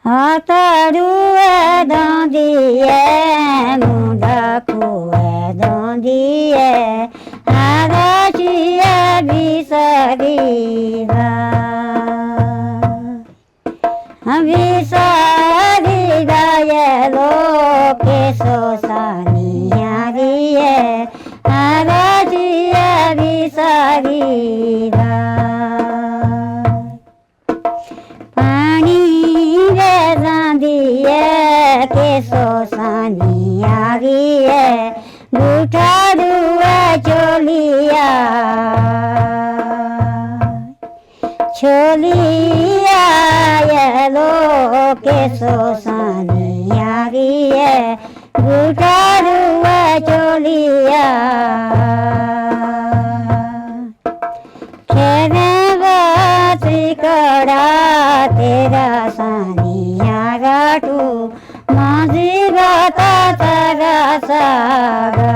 Hatarué dondié, mundakué dondié, Arachié bisariva. Bisariva yelo keso saniyarié, Arachié bisariva. केसो सानिया गुठा दुआ चोलिया Chholiya yellow केसो सानिया गुठा दुआ चोलिया खेने त्रिकड़ा तेरा सानिया गाटू माझी गाता तारा सागा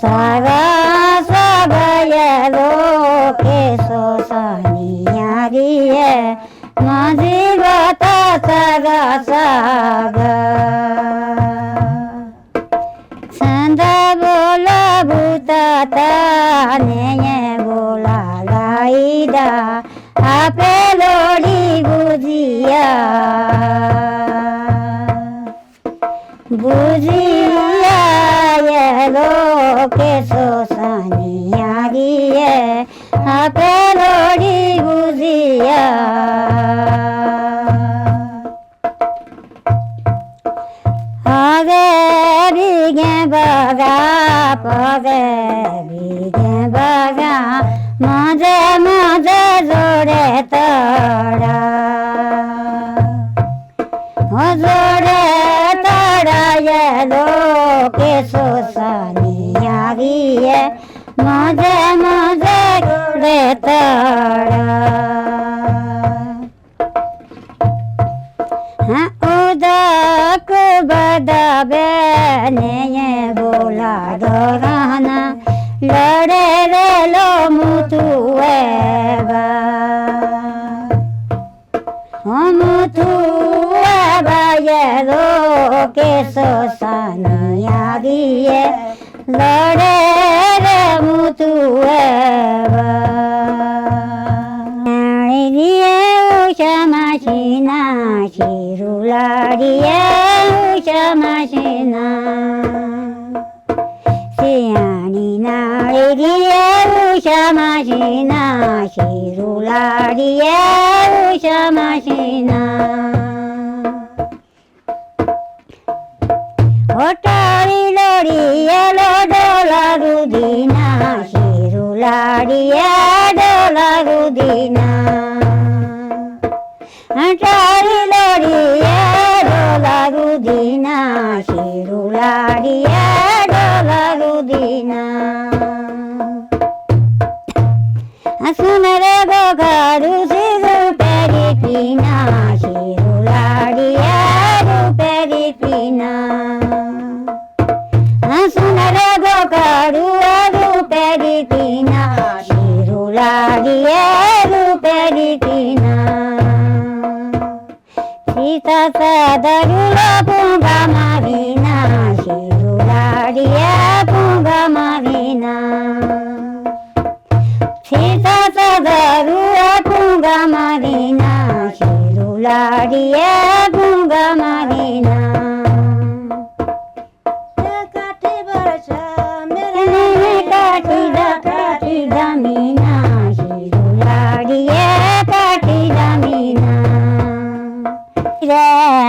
सागा सागा येलो केसो सानिया माझी गाता तारा सागा संदा बोला भूताता ने बोला लाईदा आपे लोड़ी बुझिया बुझिया येलो केसो सानिया आपे लोड़ी बुझिया आगे बिगे बगा पगे बिगे बगा मजे मजे जोड़े तड़ा जोड़े तड़ा येलो केसो सानिया मजे मजे जोड़े तड़ा उदक बदाबे ने बोला डराना लड़े रे लो मुतुएबा मुतुएबा येलो केसो सानिया लड़े रे मुतुएबा Ushamaşina şirulariye ushamaşina Siyanina riye ushamaşina şirulariye ushamaşina Otari loriye lodola rudina şirulariye dola rudina Atari loriye dola rudina shirulariye dola rudina Asunare gogaru siru peripina shirulariye peripina Asunare gogaru peripina shirulariye peripina Sita sadarulo punga marina shirulariye punga marina Sita sadarulo punga marina shirulariye punga marina Kati barasha mere kati damina shirulariye kati damina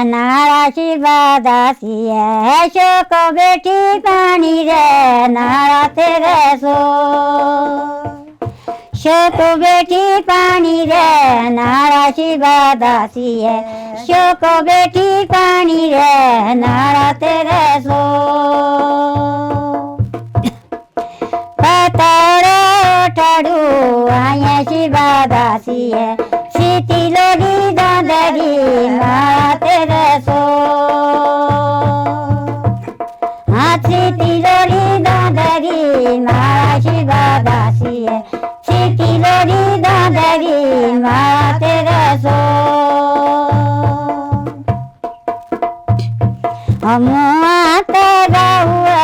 नारा शिवादासी है शोक बेटी पानी रे नारा तेरे सो शोक बेटी पानी रे नारा शिवादासी है शोक बेटी पानी रे नारा तेरे सो पताड़ो ठाड़ू आया शिवादासी है सीती लोड़ी दादरी नारा तेरे सो हाथी तिलोड़ी दादरी नारा शिवादासी है सीती लोड़ी दादरी नारा तेरे सो मुआ तेरा हुआ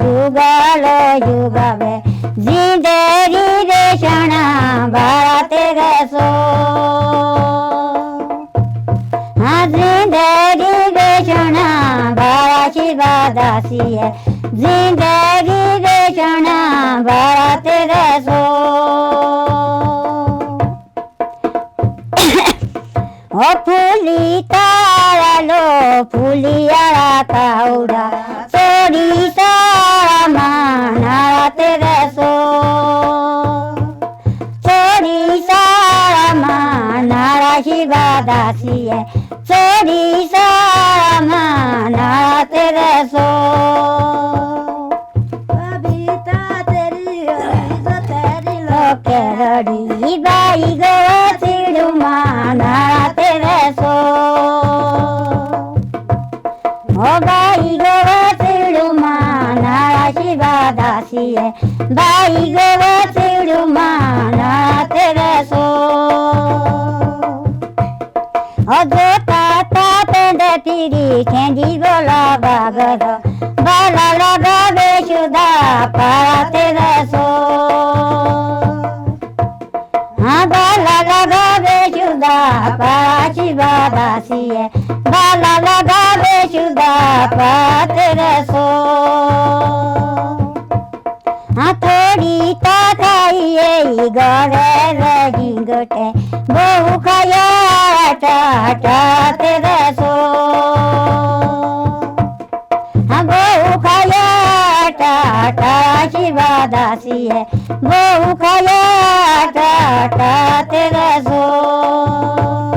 जुगालो जुगावे जिंदगी रेशना बारा तेरे सो हाँ जिंदगी रेशना बारा शिवा दासी है जिंदगी रेशना बारा तेरे सो ओ फूली तारा लो फूलिया काउरा तोड़ी सारा माना तेरे सो तोड़ी सारा माना शिवा दासी है तोड़ी सारा माना तेरे सो कविता तेरी तेरी लोकेरड़ी बाई गो सिड़ू माना तेरे सो ओ बाई गो सिड़ू माना शिवा दासी है बाई गो सिड़ू माना तेरे सो ओ जो ताता पेंदे पीड़ी खेंदी बोला बागर बाला लगा बेशुदा पारा तेरे सो हाँ बाला लगा बेशुदा पारा शिवा दासी है बाला लगा बेशुदा पारा तेरे सो हाँ थोड़ी ताई ये गरे रही गोटे बहु खाया टाटा तेरे सो हाँ बहु खाया टाटा शिवा दासी है बहु खाया टाटा तेरे